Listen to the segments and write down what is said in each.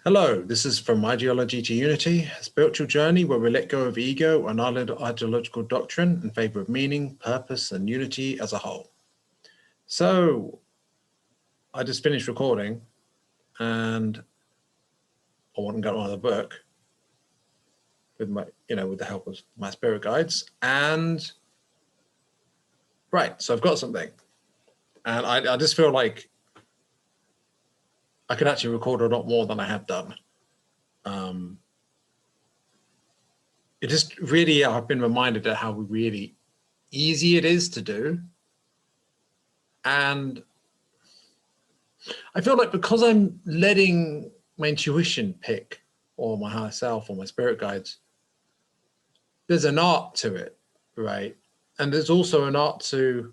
Hello, this is From Ideology to Unity, a spiritual journey where we let go of ego and ideological doctrine in favor of meaning, purpose, and unity as a whole. So, I just finished recording and I went and got another book with my, with the help of my spirit guides. And right, so I've got something. And I just feel like I could actually record a lot more than I have done. It just really, I've been reminded of how really easy it is to do. And I feel like because I'm letting my intuition pick, or my higher self, or my spirit guides, there's an art to it, right? And there's also an art to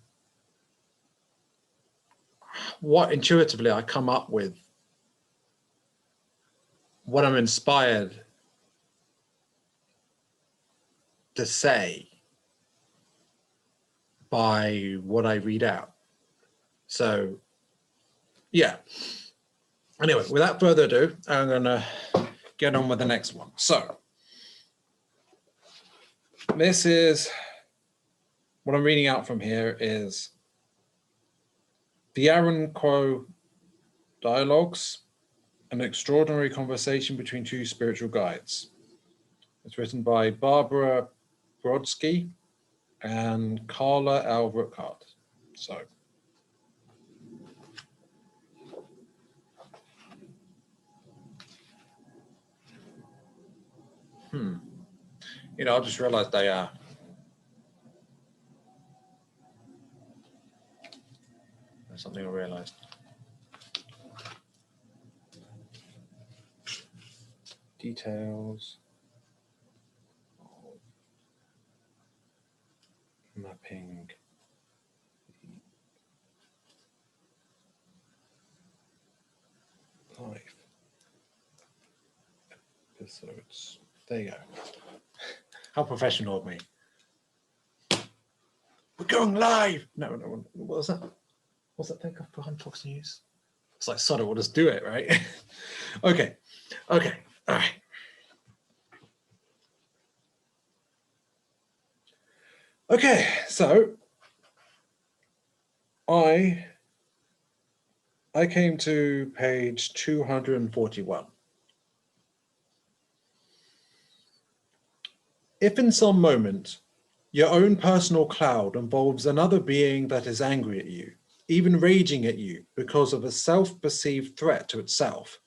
what intuitively I come up with, what I'm inspired to say by what I read out. So, yeah. Anyway, without further ado, I'm going to get on with the next one. So, this is what I'm reading out from here is the Aaron Crow Dialogues, an extraordinary conversation between two spiritual guides. It's written by Barbara Brodsky and Carla Rueckhart. So, I just realized there's something I realized. Details. Mapping. Live. Episodes. There you go. How professional of me. We're going live. No. What was that? What's that thing behind Fox News? It's like, sod it, we'll just do it, right? Okay. All right. Okay, so I came to page 241. If in some moment your own personal cloud involves another being that is angry at you, even raging at you because of a self-perceived threat to itself,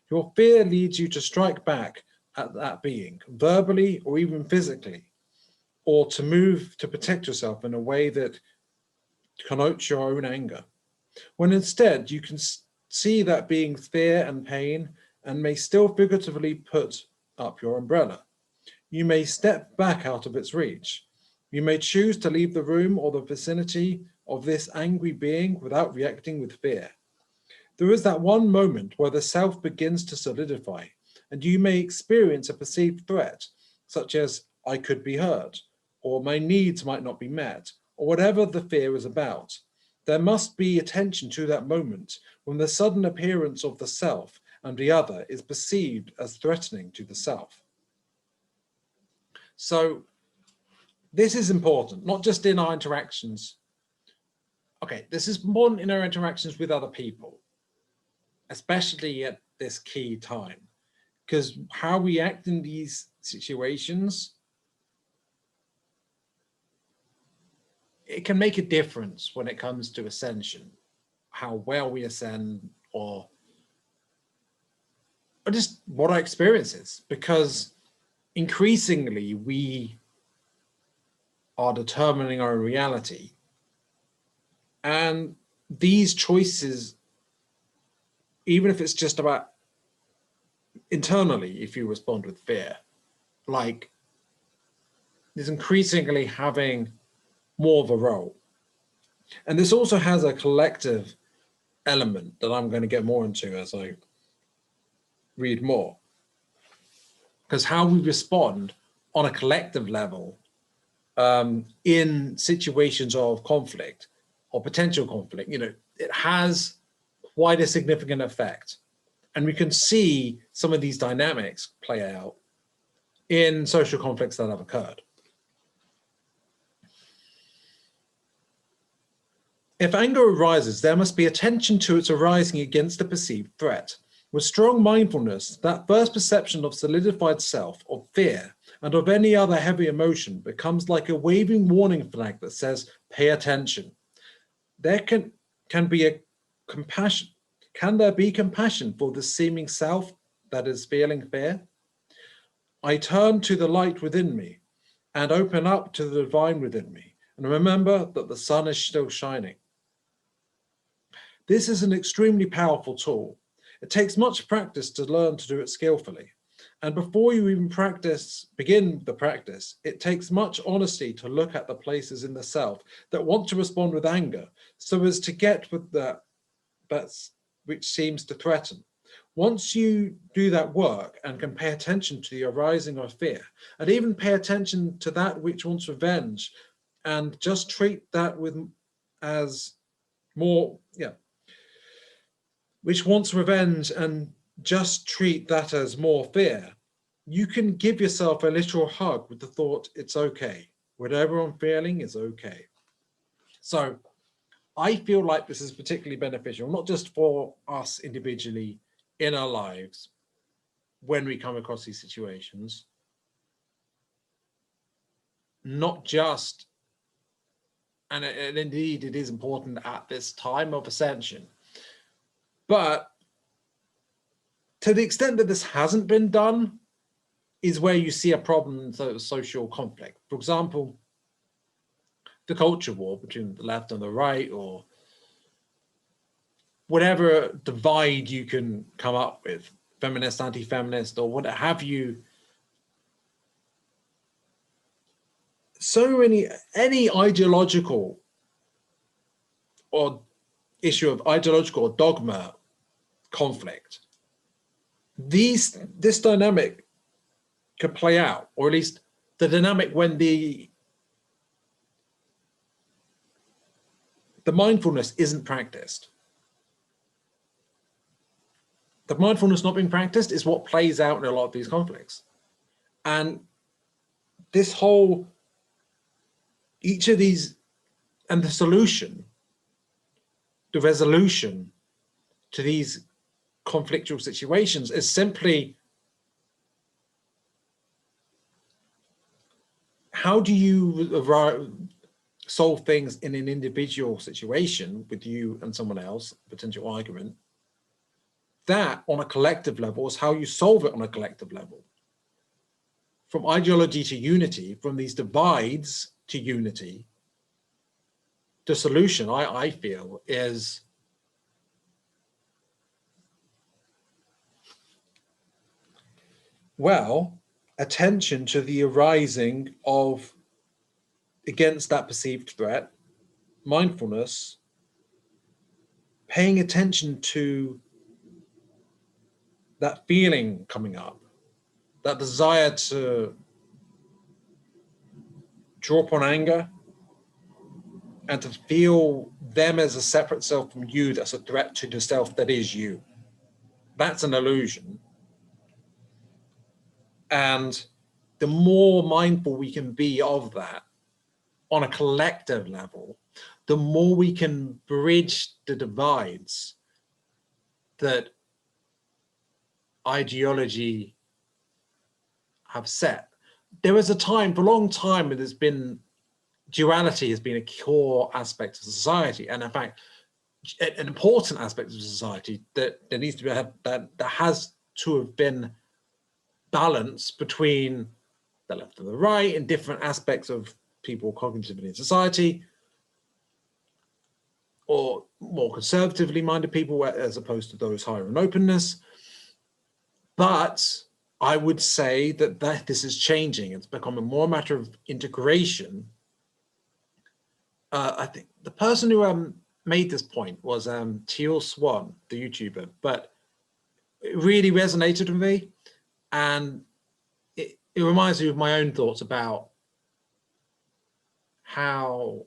your fear leads you to strike back at that being, verbally or even physically, or to move to protect yourself in a way that connotes your own anger. When instead you can see that being's fear and pain and may still figuratively put up your umbrella. You may step back out of its reach. You may choose to leave the room or the vicinity of this angry being without reacting with fear. There is that one moment where the self begins to solidify, and you may experience a perceived threat, such as I could be hurt, or my needs might not be met, or whatever the fear is about. There must be attention to that moment when the sudden appearance of the self and the other is perceived as threatening to the self. So this is important, not just in our interactions. Okay, this is important in our interactions with other people, especially at this key time, because how we act in these situations, it can make a difference when it comes to ascension, how well we ascend, or just what our experience is, because increasingly we are determining our reality. And these choices, even if it's just about internally, if you respond with fear, like is increasingly having more of a role. And this also has a collective element that I'm going to get more into as I read more. Because how we respond on a collective level in situations of conflict or potential conflict, it has quite a significant effect And we can see some of these dynamics play out in social conflicts that have occurred. If anger arises, there must be attention to its arising against a perceived threat. With strong mindfulness, that first perception of solidified self, of fear, and of any other heavy emotion becomes like a waving warning flag that says, pay attention. There can be a compassion. Can there be compassion for the seeming self that is feeling fear? I turn to the light within me and open up to the divine within me and remember that the sun is still shining. This is an extremely powerful tool. It takes much practice to learn to do it skillfully. And before you even begin the practice, it takes much honesty to look at the places in the self that want to respond with anger so as to get with that which seems to threaten. Once you do that work and can pay attention to the arising of fear, and even pay attention to that which wants revenge, and just treat that as more, which wants revenge and just treat that as more fear, you can give yourself a literal hug with the thought, it's okay. Whatever I'm feeling is okay. So I feel like this is particularly beneficial, not just for us individually in our lives when we come across these situations, not just, and indeed it is important at this time of ascension, but to the extent that this hasn't been done is where you see a problem in social conflict. For example, the culture war between the left and the right, or whatever divide you can come up with, feminist, anti-feminist, or what have you. So any ideological or issue of ideological or dogma conflict, this dynamic could play out, or at least the dynamic when the mindfulness isn't practiced. The mindfulness not being practiced is what plays out in a lot of these conflicts. And this whole, each of these, and the solution, the resolution to these conflictual situations is simply, how do you solve things in an individual situation with you and someone else, potential argument? That on a collective level is how you solve it on a collective level. From ideology to unity, from these divides to unity, the solution, I feel, is attention to the arising of against that perceived threat, mindfulness, paying attention to that feeling coming up, that desire to draw upon anger and to feel them as a separate self from you that's a threat to the self that is you. That's an illusion. And the more mindful we can be of that on a collective level, the more we can bridge the divides that ideology have set. There was a time, for a long time, where there's been duality has been a core aspect of society, and in fact, an important aspect of society that there needs to be that has to have been balance between the left and the right in different aspects of people cognitively in society, or more conservatively minded people as opposed to those higher in openness. But I would say that this is changing. It's becoming more a matter of integration. I think the person who made this point was Teal Swan, the YouTuber, but it really resonated with me, and it reminds me of my own thoughts about how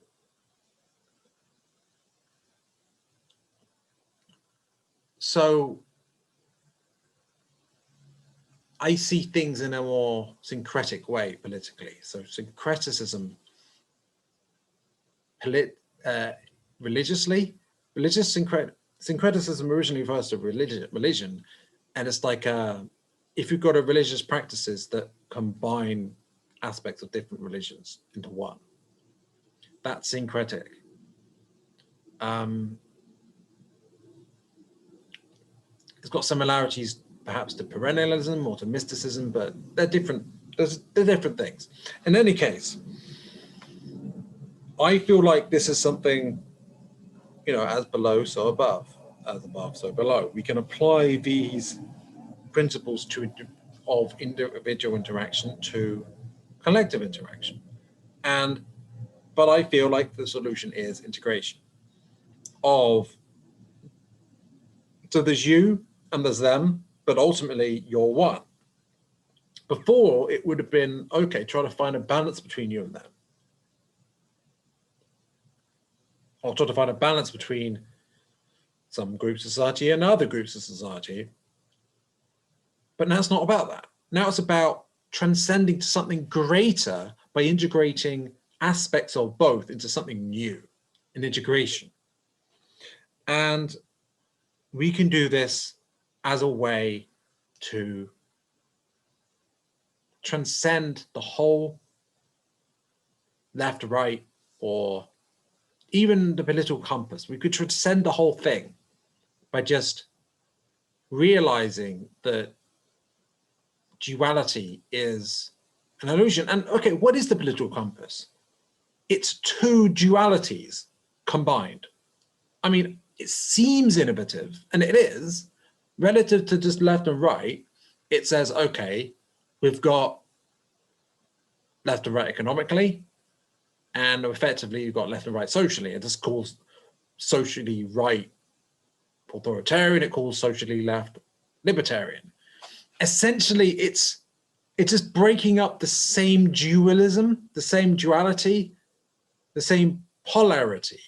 I see things in a more syncretic way politically. So syncreticism, religiously, syncreticism originally refers to religion, and it's like if you've got a religious practices that combine aspects of different religions into one, that's syncretic. It's got similarities perhaps to perennialism or to mysticism, but they're different. They're different things. In any case, I feel like this is something, as below, so above, as above, so below. We can apply these principles of individual interaction to collective interaction. But I feel like the solution is integration so there's you and there's them, but ultimately you're one. Before, it would have been, okay, try to find a balance between you and them. Or try to find a balance between some groups of society and other groups of society. But now it's not about that. Now it's about transcending to something greater by integrating aspects of both into something new, an integration. And we can do this as a way to transcend the whole left, right, or even the political compass. We could transcend the whole thing by just realizing that duality is an illusion. And okay, what is the political compass? It's two dualities combined. I mean, it seems innovative, and it is, relative to just left and right. It says, okay, we've got left and right economically, and effectively you've got left and right socially. It just calls socially right authoritarian, it calls socially left libertarian. Essentially, it's just breaking up the same dualism, the same duality, the same polarity,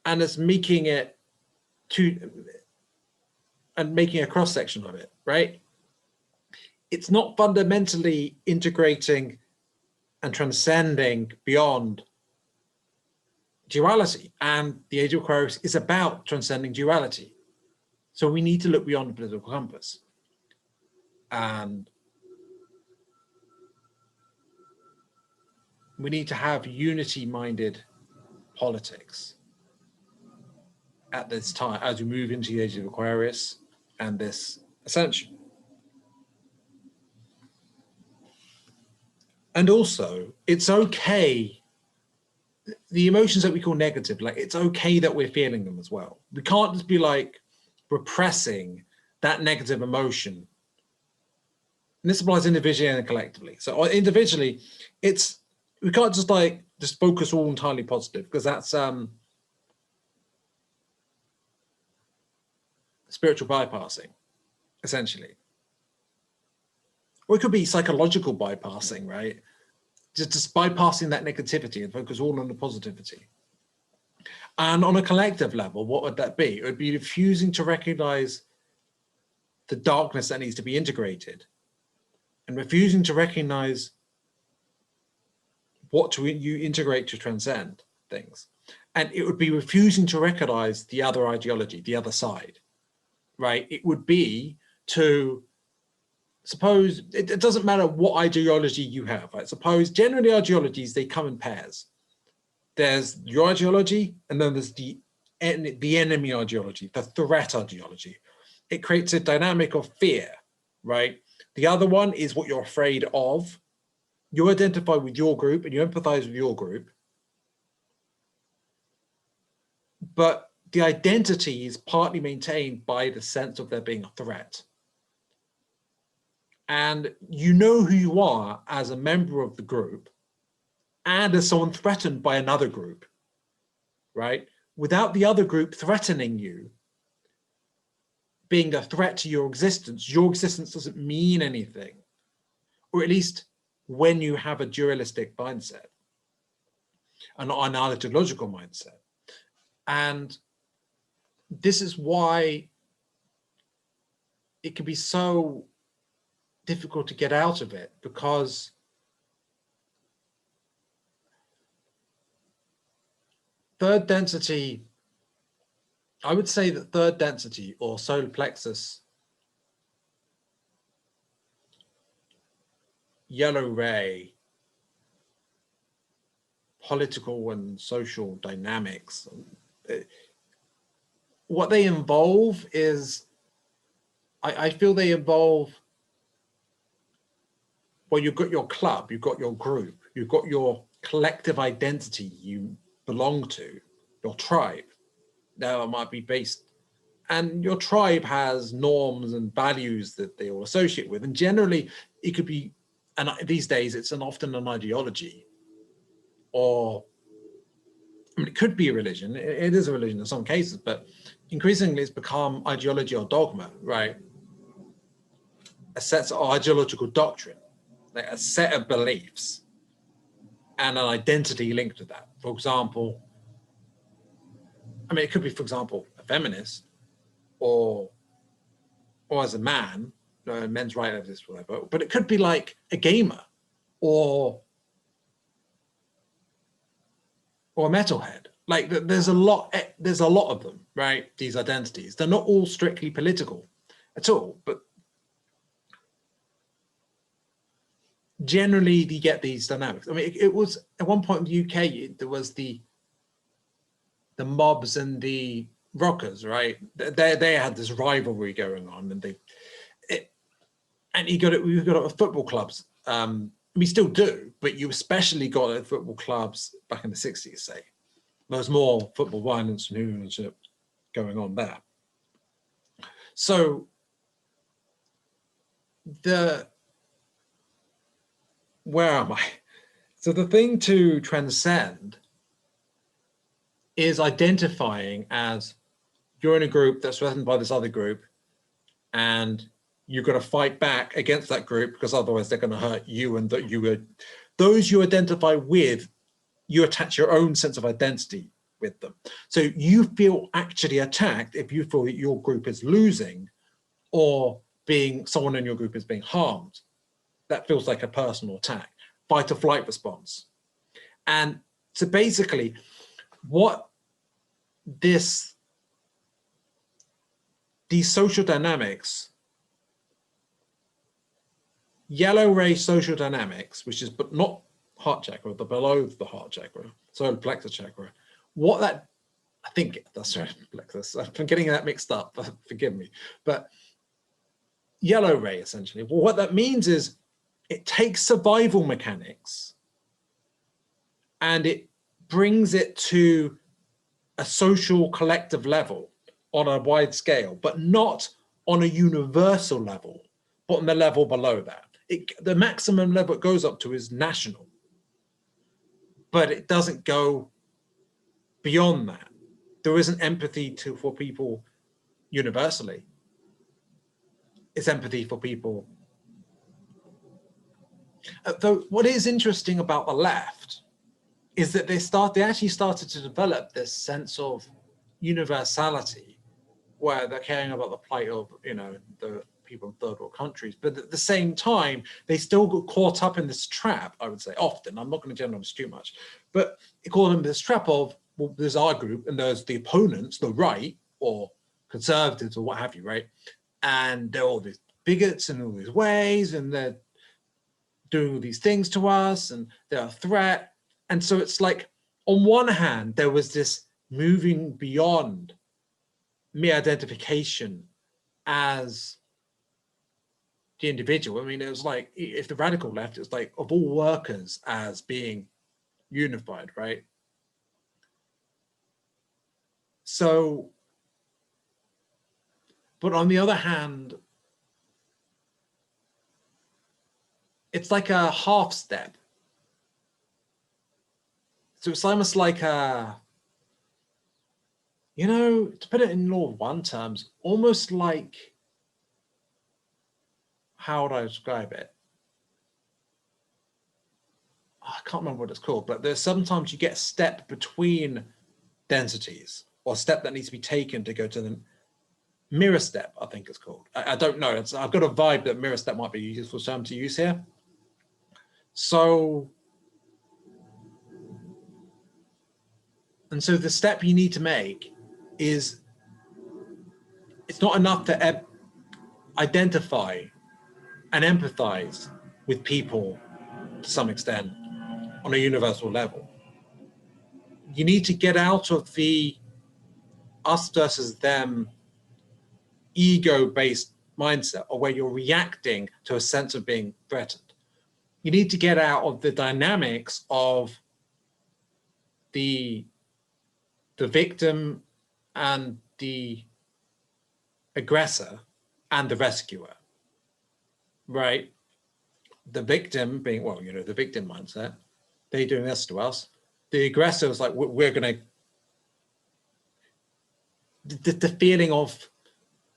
and it's making it making a cross section of it, right? It's not fundamentally integrating and transcending beyond duality, and the Age of Aquarius is about transcending duality. So we need to look beyond the political compass, and we need to have unity-minded politics at this time as we move into the Age of Aquarius and this ascension. And also, it's okay, the emotions that we call negative, like it's okay that we're feeling them as well. We can't just be like repressing that negative emotion. And this applies individually and collectively. So individually, we can't just focus all entirely positive, because that's spiritual bypassing, essentially. Or it could be psychological bypassing, right? Just bypassing that negativity and focus all on the positivity. And on a collective level, what would that be? It would be refusing to recognize the darkness that needs to be integrated, and refusing to recognize what you integrate to transcend things. And it would be refusing to recognize the other ideology, the other side, right? It would be to suppose, it doesn't matter what ideology you have, right? Suppose generally ideologies, they come in pairs. There's your ideology, and then there's the enemy ideology, the threat ideology. It creates a dynamic of fear, right? The other one is what you're afraid of. You identify with your group and you empathize with your group. But the identity is partly maintained by the sense of there being a threat. And you know who you are as a member of the group and as someone threatened by another group, right? Without the other group threatening you, being a threat to your existence doesn't mean anything, or at least when you have a dualistic mindset, an ideological mindset. And this is why it can be so difficult to get out of it, because third density, I would say that third density or solar plexus, yellow ray, political and social dynamics, what they involve is, I feel they involve, well, you've got your club, you've got your group, you've got your collective identity you belong to, your tribe. Now it might be based, and your tribe has norms and values that they all associate with. And generally it could be, and these days it's often an ideology, or I mean, it could be a religion. It is a religion in some cases, but increasingly it's become ideology or dogma, right? A set of ideological doctrine, like a set of beliefs and an identity linked to that. For example, I mean, it could be, for example, a feminist, or as a man, men's rights, whatever, but it could be like a gamer, or a metalhead. Like there's a lot of them, right? These identities, they're not all strictly political at all, but generally you get these dynamics. I mean, it was at one point in the UK, there was the mobs and the rockers, right? They had this rivalry going on, and we got it at football clubs. We still do, but you especially got it at football clubs back in the 60s, say. There was more football violence and hooliganship going on there. So where am I? So the thing to transcend is identifying as you're in a group that's threatened by this other group, and you've got to fight back against that group, because otherwise they're going to hurt you, and those you identify with, you attach your own sense of identity with them. So you feel actually attacked if you feel that your group is losing, or someone in your group is being harmed. That feels like a personal attack, fight or flight response. And so basically what these social dynamics, yellow ray social dynamics, which is but not heart chakra, but below the heart chakra, solar plexus chakra, I think that's right, plexus. I'm getting that mixed up, forgive me. But yellow ray, essentially, well, what that means is it takes survival mechanics and it brings it to a social collective level on a wide scale, but not on a universal level, but on the level below that. The maximum level it goes up to is national, but it doesn't go beyond that. There isn't empathy for people universally. It's empathy for people. Though what is interesting about the left is that they actually started to develop this sense of universality, where they're caring about the plight of, the people in third world countries, but at the same time, they still got caught up in this trap, I would say, often. I'm not going to generalize too much, but it called them this trap of, well, there's our group and there's the opponents, the right, or conservatives, or what have you, right? And they're all these bigots in all these ways, and they're doing all these things to us, and they're a threat. And so it's like, on one hand, there was this moving beyond mere identification as the individual. I mean, it was like, if the radical left, it's like, of all workers as being unified, right? So, but on the other hand, it's like a half step. So it's almost like to put it in law of one terms, almost like, how would I describe it? I can't remember what it's called, but there's sometimes you get a step between densities, or a step that needs to be taken to go to them. mirror step, I think it's called. I don't know. I've got a vibe that mirror step might be a useful term to use here. So, and so the step you need to make is, it's not enough to identify and empathize with people to some extent on a universal level. You need to get out of the us versus them ego-based mindset, or where you're reacting to a sense of being threatened. You need to get out of the dynamics of the victim and the aggressor and the rescuer, right? The victim being, well, you know, the victim mindset, they're doing this to us. The aggressor is like, we're going to, the feeling of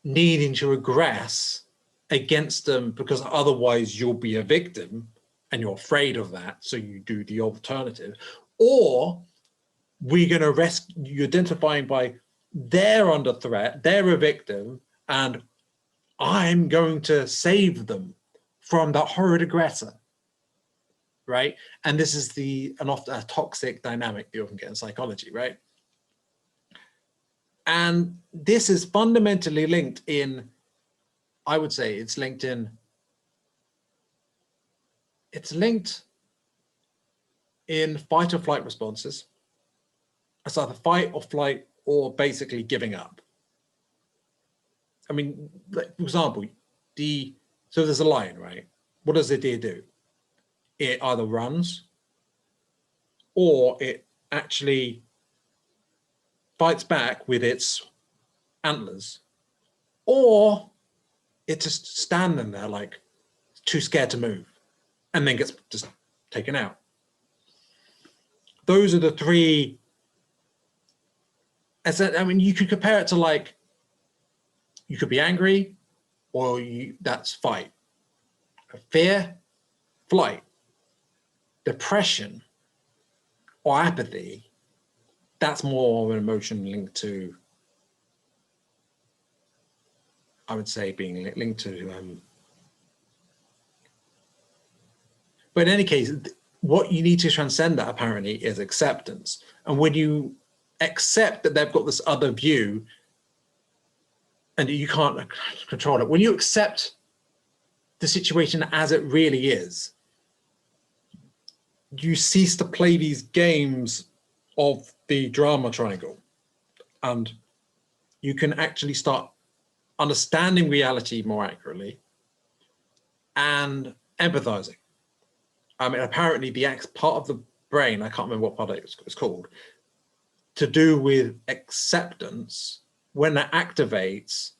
needing to aggress against them because otherwise you'll be a victim and you're afraid of that, so you do the alternative. Or we're going to rescue, you're identifying by they're under threat, they're a victim, and I'm going to save them from that horrid aggressor, right? And this is an often a toxic dynamic you often get in psychology, right? And this is fundamentally linked in, I would say it's linked in fight or flight responses. It's either fight or flight or basically giving up. I mean, like, for example, so there's a lion, right? What does the deer do? It either runs or it actually fights back with its antlers, or it's just standing there like too scared to move and then gets just taken out. Those are the three. I mean, you could compare it to, like, you could be angry, or that's fight. Fear, flight. Depression or apathy, that's more of an emotion linked to, I would say, being linked to, but in any case, what you need to transcend that apparently is acceptance. And when you accept that they've got this other view and you can't control it, when you accept the situation as it really is, you cease to play these games of the drama triangle, and you can actually start understanding reality more accurately and empathizing. I mean, apparently the part of the brain, I can't remember what part it's called, to do with acceptance, when that activates,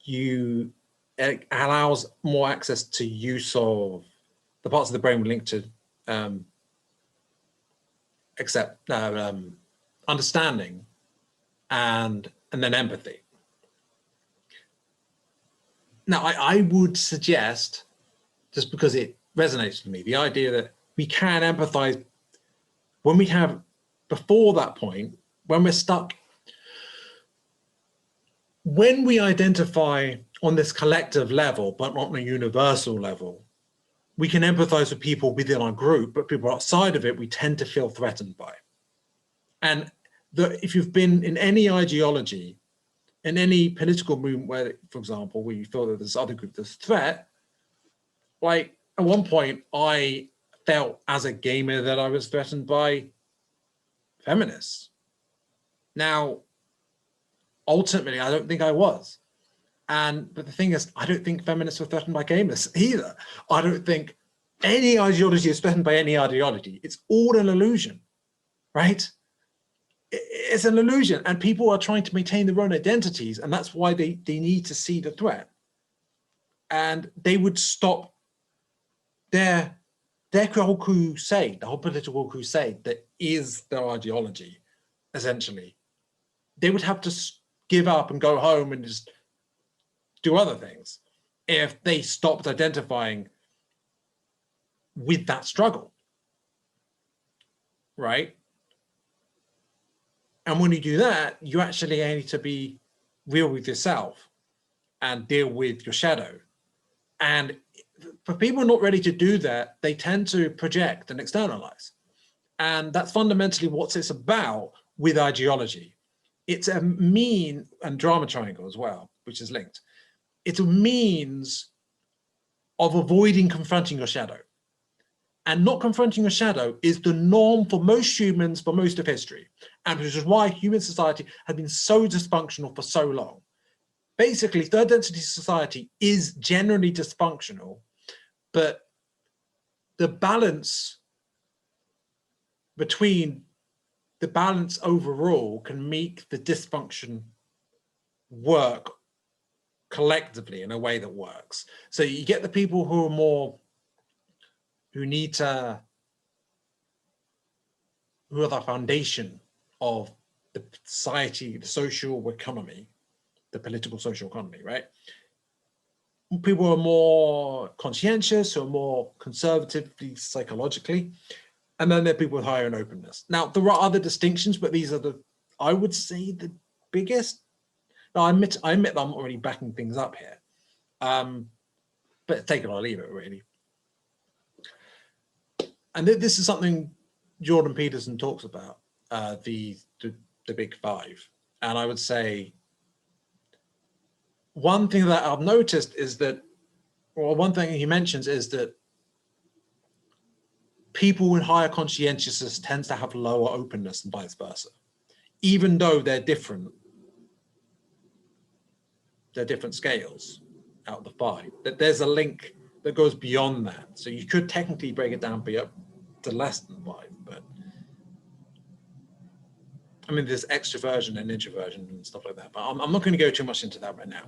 it allows more access to use of the parts of the brain linked to understanding and then empathy. Now, I would suggest, just because it resonates with me, the idea that we can empathize when we have, before that point, when we're stuck, when we identify on this collective level, but not on a universal level, we can empathize with people within our group, but people outside of it, we tend to feel threatened by. And if you've been in any ideology, in any political movement where, for example, where you feel that there's other group, there's threat, like at one point I felt as a gamer that I was threatened by feminists. Now, ultimately, I don't think I was. But the thing is, I don't think feminists were threatened by gamers either. I don't think any ideology is threatened by any ideology. It's all an illusion, right? It's an illusion, and people are trying to maintain their own identities, and that's why they need to see the threat. And they would stop their whole crusade, the whole political crusade that is their ideology, essentially. They would have to give up and go home and just do other things if they stopped identifying with that struggle, right? And when you do that, you actually need to be real with yourself and deal with your shadow. And for people not ready to do that, they tend to project and externalize. And that's fundamentally what it's about with ideology. It's a mean, and drama triangle as well, which is linked. It's a means of avoiding confronting your shadow. And not confronting your shadow is the norm for most humans for most of history. And which is why human society has been so dysfunctional for so long. Basically, third density society is generally dysfunctional, but the balance overall can make the dysfunction work collectively in a way that works. So you get the people who are who are the foundation of the society, the social economy, the political social economy, right? People who are more conscientious, who are more conservatively psychologically, and then there are people with higher openness. Now, there are other distinctions, but these are I would say, the biggest. Now, I admit that I'm already backing things up here, but take it or leave it, really. And this is something Jordan Peterson talks about, the big five. And I would say one thing that I've noticed is that, or one thing he mentions is that people with higher conscientiousness tends to have lower openness and vice versa, even though they're different. They're different scales out of the five. That there's a link that goes beyond that. So you could technically break it down to less than five, but I mean, there's extroversion and introversion and stuff like that, but I'm not going to go too much into that right now.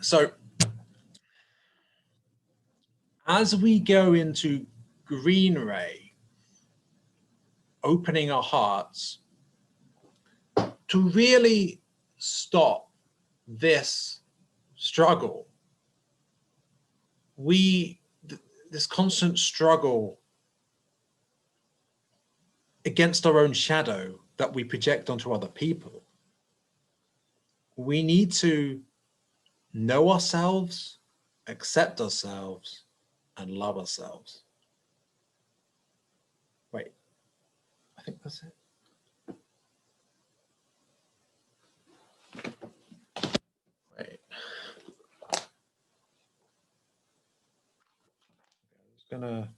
So as we go into green ray, opening our hearts to really stop this struggle, this constant struggle against our own shadow that we project onto other people, we need to know ourselves, accept ourselves, and love ourselves. Wait, I think that's it. Wait. I'm just gonna,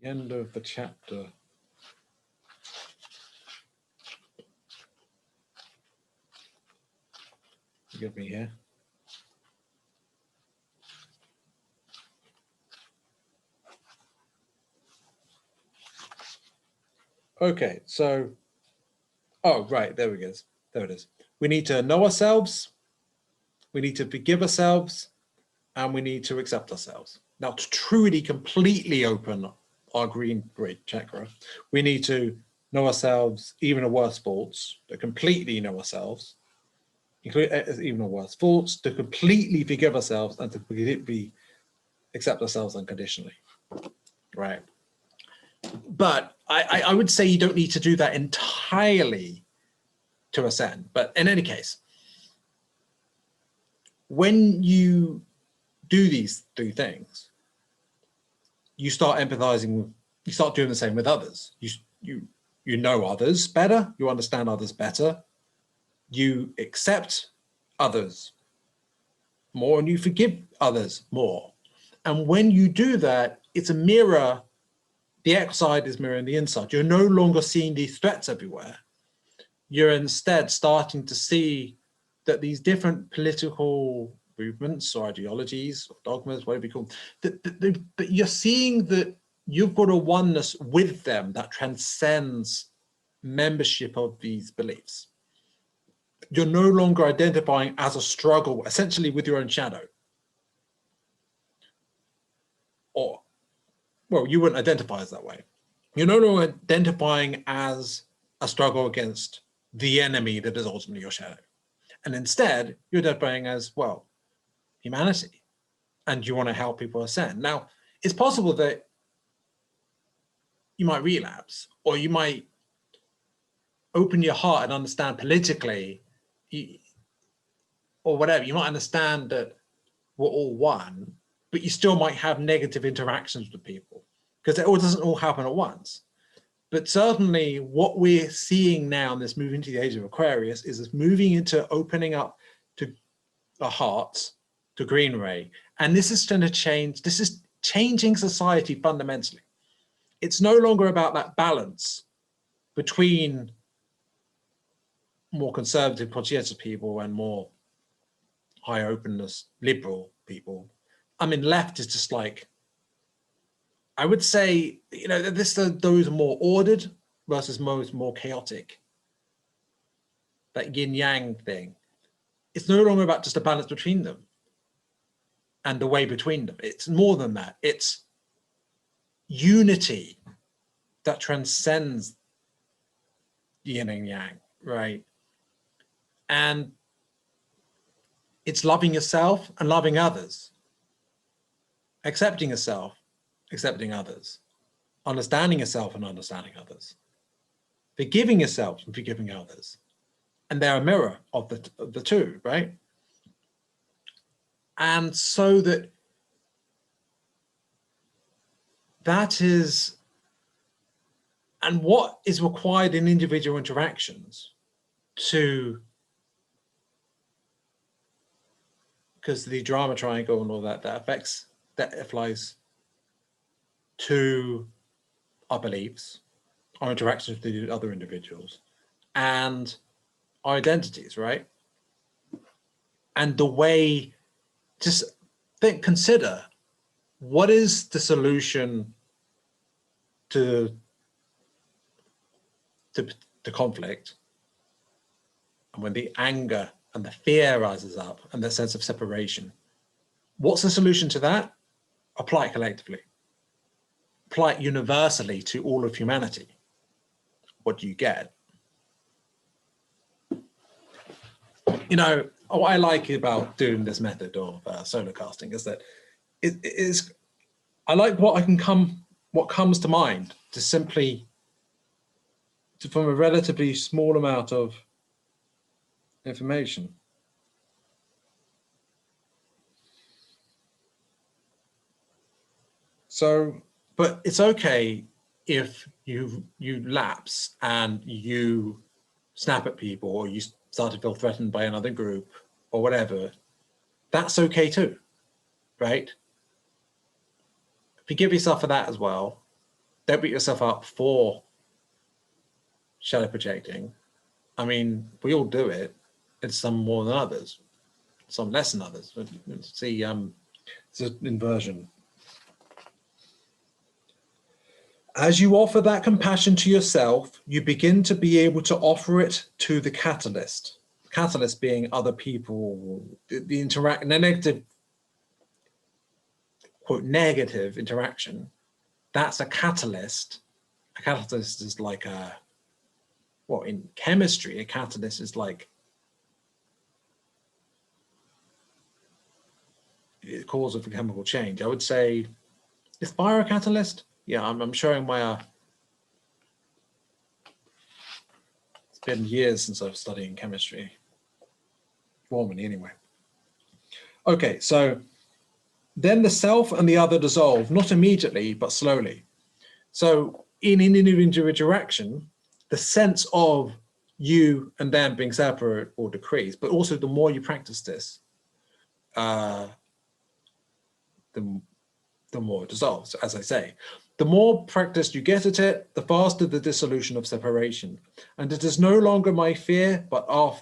the end of the chapter. Forgive me here. Okay, so, oh, right, there we go. There it is. We need to know ourselves, we need to forgive ourselves, and we need to accept ourselves. Now, to truly, completely open our green great chakra, we need to know ourselves, even our worst faults, to completely know ourselves, include even our worst faults, to completely forgive ourselves, and to completely accept ourselves unconditionally, right? But I would say you don't need to do that entirely to ascend. But in any case, when you do these three things, you start empathizing, you start doing the same with others. You know others better, you understand others better, you accept others more, and you forgive others more. And when you do that, it's a mirror. The outside is mirroring the inside. You're no longer seeing these threats everywhere. You're instead starting to see that these different political movements or ideologies or dogmas, whatever you call them, that you're seeing that you've got a oneness with them that transcends membership of these beliefs. You're no longer identifying as a struggle, essentially, with your own shadow. Or, well, you wouldn't identify as that way. You're no longer identifying as a struggle against the enemy that is ultimately your shadow. And instead, you're identifying as, well, humanity. And you want to help people ascend. Now, it's possible that you might relapse, or you might open your heart and understand politically, or whatever. You might understand that we're all one, but you still might have negative interactions with people because it all doesn't all happen at once. But certainly what we're seeing now in this move into the age of Aquarius is this moving into opening up to our hearts, to green ray. And this is going to change, this is changing society fundamentally. It's no longer about that balance between more conservative, conscientious people and more high openness, liberal people. I mean, left is just like, I would say, you know, those are more ordered versus more chaotic. That yin yang thing. It's no longer about just a balance between them and the way between them. It's more than that. It's unity that transcends yin and yang, right? And it's loving yourself and loving others, accepting yourself, accepting others, understanding yourself and understanding others, forgiving yourself and forgiving others. And they're a mirror of the two, right? And so that is, and what is required in individual interactions to, because the drama triangle and all that affects, that applies to our beliefs, our interactions with the other individuals, and our identities, right? And the way, just consider, what is the solution to conflict? And when the anger and the fear rises up and the sense of separation, what's the solution to that? Apply it collectively. Apply it universally to all of humanity. What do you get? You know, what I like about doing this method of solar casting is that I like what comes to mind to simply, from a relatively small amount of information. So, but it's okay if you lapse and you snap at people, or you start to feel threatened by another group or whatever. That's okay too, right? Forgive yourself for that as well. Don't beat yourself up for shadow projecting. I mean, we all do it. It's some more than others, some less than others. But see, it's an inversion. As you offer that compassion to yourself, you begin to be able to offer it to the catalyst. Catalyst being other people, the negative, quote, negative interaction. That's a catalyst. A catalyst is like well, in chemistry, a catalyst is like, the cause of a chemical change. I would say, is fire a catalyst? Yeah, I'm showing my, it's been years since I've studied chemistry, formally anyway. Okay, so then the self and the other dissolve, not immediately, but slowly. So in individual interaction, the sense of you and them being separate will decrease, but also the more you practice this, the more it dissolves, as I say. The more practice you get at it, the faster the dissolution of separation. And it is no longer my fear, but our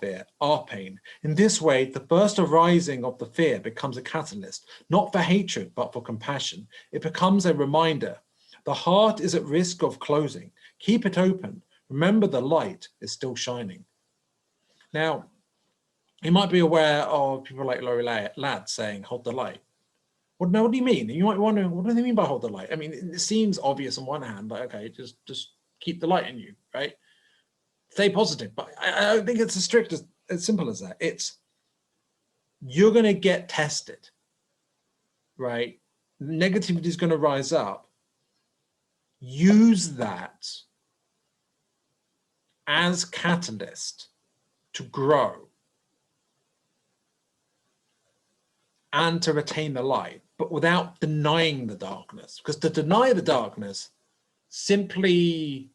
pain. In this way, the first arising of the fear becomes a catalyst, not for hatred, but for compassion. It becomes a reminder. The heart is at risk of closing. Keep it open. Remember, the light is still shining. Now, you might be aware of people like Laurie Ladd saying, hold the light. What do you mean? You might be wondering, what do they mean by hold the light? I mean, it seems obvious on one hand, like, okay, just keep the light in you, right? Stay positive. But I don't think it's as simple as that. It's, you're going to get tested, right? Negativity is going to rise up. use that as catalyst to grow and to retain the light, but without denying the darkness. Because to deny the darkness simply,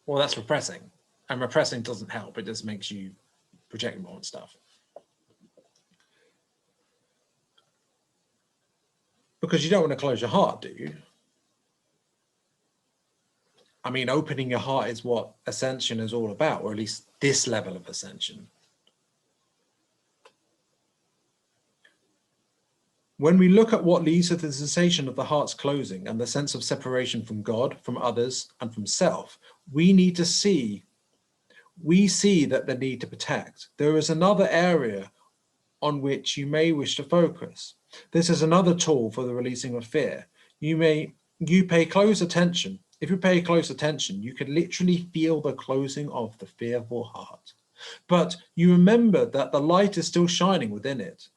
well, that's repressing. And repressing doesn't help. It just makes you project more and stuff. Because you don't want to close your heart, do you? I mean, opening your heart is what ascension is all about, or at least this level of ascension. When we look at what leads to the sensation of the heart's closing and the sense of separation from God, from others, and from self, we see that the need to protect. There is another area on which you may wish to focus. This is another tool for the releasing of fear. You pay close attention. If you pay close attention, you can literally feel the closing of the fearful heart. But you remember that the light is still shining within it.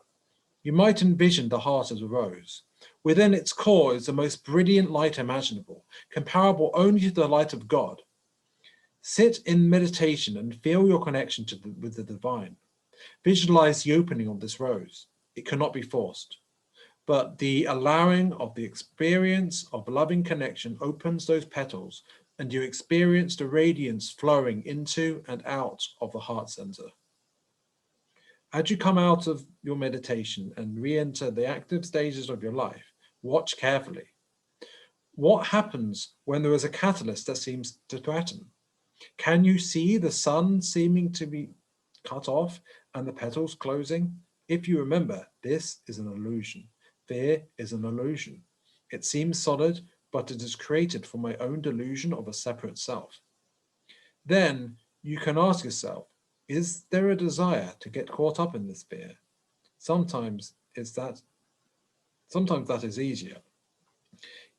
You might envision the heart as a rose. Within its core is the most brilliant light imaginable, comparable only to the light of God. Sit in meditation and feel your connection with the divine. Visualize the opening of this rose. It cannot be forced, but the allowing of the experience of loving connection opens those petals, and you experience the radiance flowing into and out of the heart center. As you come out of your meditation and re-enter the active stages of your life, watch carefully. What happens when there is a catalyst that seems to threaten? Can you see the sun seeming to be cut off and the petals closing? If you remember, this is an illusion. Fear is an illusion. It seems solid, but it is created from my own delusion of a separate self. Then you can ask yourself, is there a desire to get caught up in this fear? Sometimes that is easier.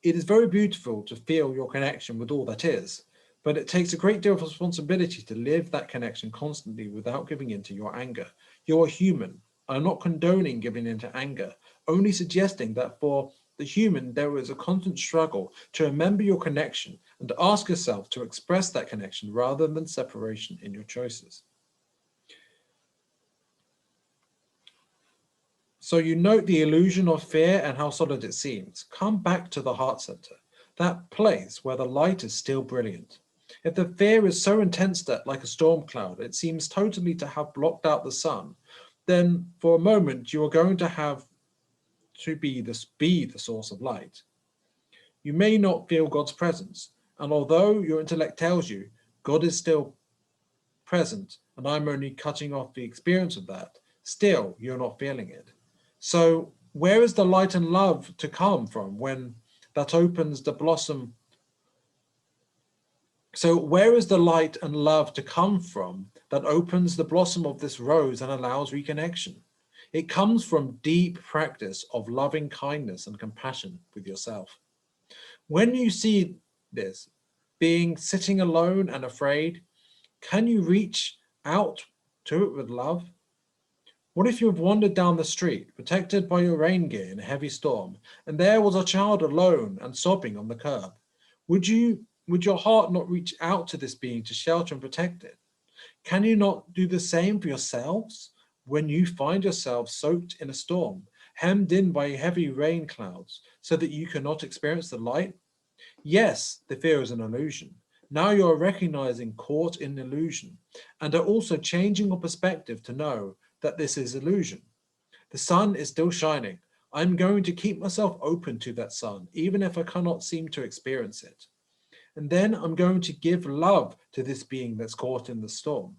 It is very beautiful to feel your connection with all that is, but it takes a great deal of responsibility to live that connection constantly without giving in to your anger. You are human. I'm not condoning giving in to anger, only suggesting that for the human, there is a constant struggle to remember your connection and to ask yourself to express that connection rather than separation in your choices. So you note the illusion of fear and how solid it seems. Come back to the heart center, that place where the light is still brilliant. If the fear is so intense that, like a storm cloud, it seems totally to have blocked out the sun, then for a moment you are going to have to be the source of light. You may not feel God's presence, and although your intellect tells you God is still present and I'm only cutting off the experience of that, still you're not feeling it. So where is the light and love to come from when that opens the blossom? So where is the light and love to come from that opens the blossom of this rose and allows reconnection? It comes from deep practice of loving kindness and compassion with yourself. When you see this, being sitting alone and afraid, can you reach out to it with love? What if you have wandered down the street, protected by your rain gear in a heavy storm, and there was a child alone and sobbing on the curb? Would your heart not reach out to this being to shelter and protect it? Can you not do the same for yourselves when you find yourselves soaked in a storm, hemmed in by heavy rain clouds, so that you cannot experience the light? Yes, the fear is an illusion. Now you are recognizing caught in illusion and are also changing your perspective to know that this is illusion. The sun is still shining. I'm going to keep myself open to that sun, even if I cannot seem to experience it. And then I'm going to give love to this being that's caught in the storm.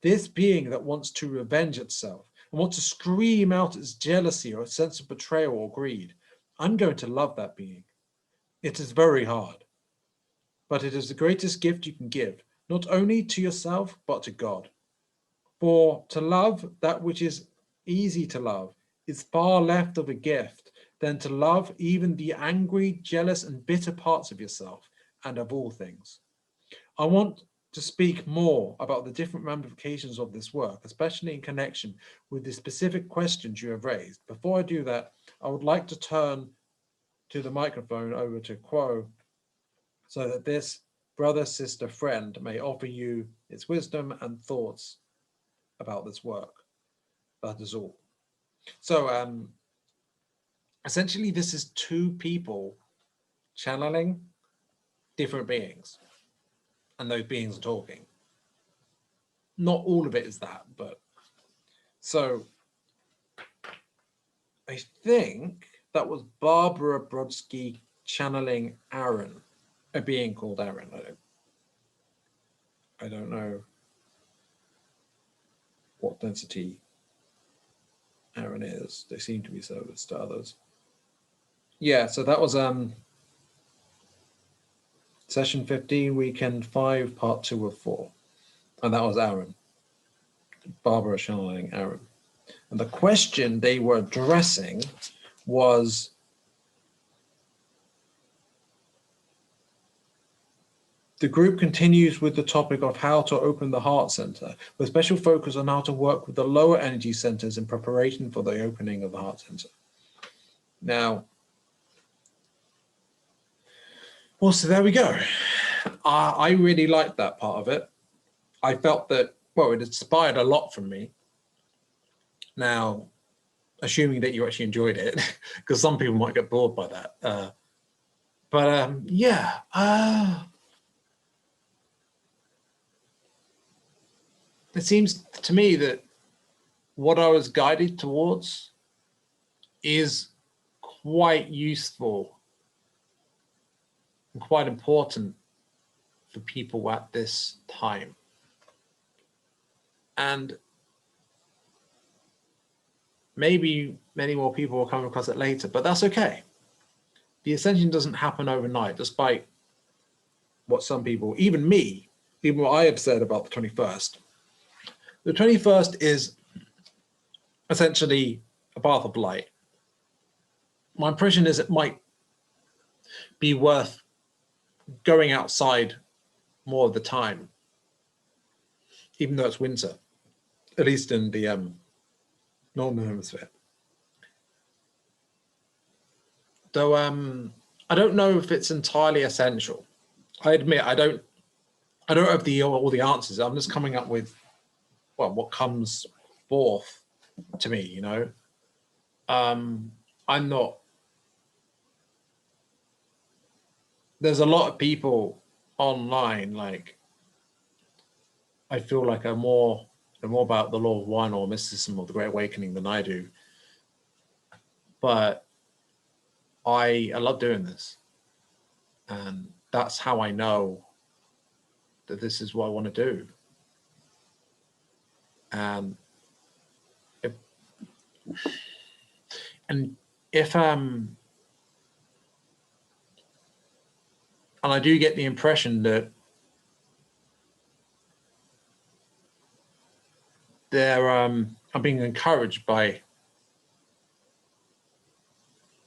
This being that wants to revenge itself and wants to scream out its jealousy or a sense of betrayal or greed. I'm going to love that being. It is very hard, but it is the greatest gift you can give, not only to yourself, but to God. For to love that which is easy to love is far less of a gift than to love even the angry, jealous, and bitter parts of yourself and of all things. I want to speak more about the different ramifications of this work, especially in connection with the specific questions you have raised. Before I do that, I would like to turn to the microphone over to Quo so that this brother, sister, friend may offer you its wisdom and thoughts about this work. That is all. So essentially, this is two people channeling different beings, and those beings are talking. Not all of it is that, but so I think that was Barbara Brodsky channeling Aaron, a being called Aaron. I don't know what density Aaron is. They seem to be service to others. Yeah, so that was session 15, weekend 5, part 2 of 4. And that was Aaron. Barbara channeling Aaron. And the question they were addressing was, the group continues with the topic of how to open the heart center, with special focus on how to work with the lower energy centers in preparation for the opening of the heart center. Now, well, so there we go. I really liked that part of it. I felt that, well, it inspired a lot from me. Now, assuming that you actually enjoyed it, because some people might get bored by that. Yeah. It seems to me that what I was guided towards is quite useful and quite important for people at this time. And maybe many more people will come across it later, but that's okay. The ascension doesn't happen overnight, despite what some people, even me, even what I have said about the 21st. The 21st is essentially a path of light. My impression is it might be worth going outside more of the time, even though it's winter, at least in the northern hemisphere. Though I don't know if it's entirely essential. I admit I don't have all the answers. I'm just coming up with, well, what comes forth to me, you know. I'm not. There's a lot of people online, like, I feel like they're more about the law of one or mysticism or the Great Awakening than I do. But I love doing this. And that's how I know that this is what I want to do. And if and I do get the impression that I'm being encouraged by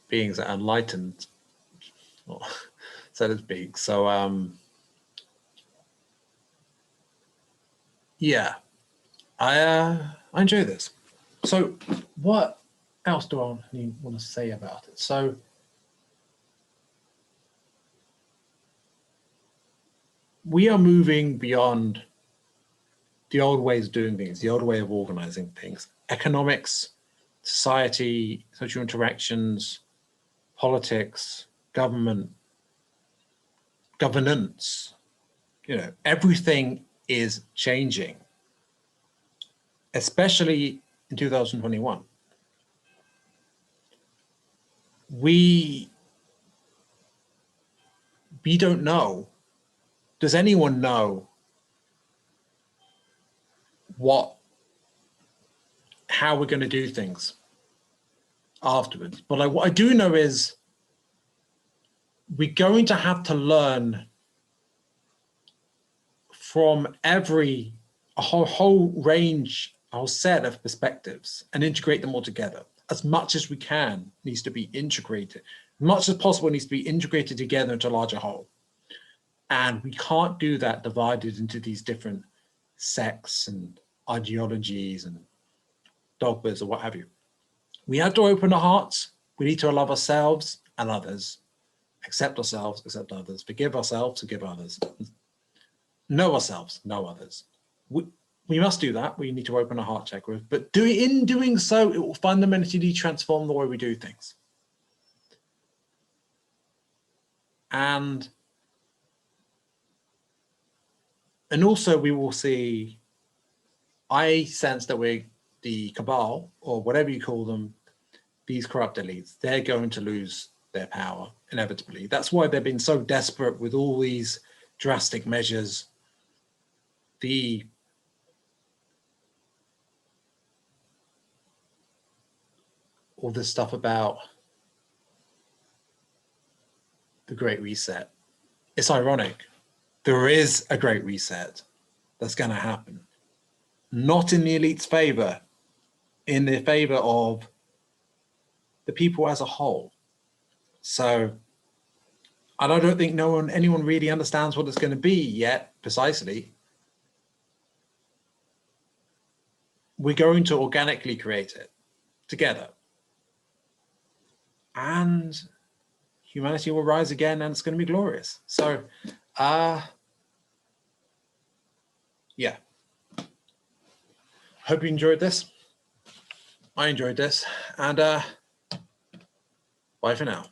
beings that are enlightened, so to speak. So yeah, I enjoy this. So what else do I want to say about it? So we are moving beyond the old ways of doing things, the old way of organizing things, economics, society, social interactions, politics, government, governance. You know, everything is changing, especially in 2021. We don't know. Does anyone know how we're going to do things afterwards? But what I do know is we're going to have to learn from a whole range, a whole set of perspectives, and integrate them all together. As much as we can needs to be integrated. As much as possible needs to be integrated together into a larger whole. And we can't do that divided into these different sects and ideologies and dogmas or what have you. We have to open our hearts. We need to love ourselves, and others, accept ourselves, accept others, forgive ourselves, forgive others, know ourselves, know others. We must do that. We need to open our heart chakra, but in doing so, it will fundamentally transform the way we do things. And also we will see, I sense that the cabal, or whatever you call them, these corrupt elites, they're going to lose their power inevitably. That's why they've been so desperate with all these drastic measures. All this stuff about the Great Reset. It's ironic. There is a Great Reset that's going to happen. Not in the elite's favor, in the favor of the people as a whole. So, and I don't think anyone really understands what it's going to be yet, precisely. We're going to organically create it together. And humanity will rise again, and it's going to be glorious. So, yeah. Hope you enjoyed this. I enjoyed this. And bye for now.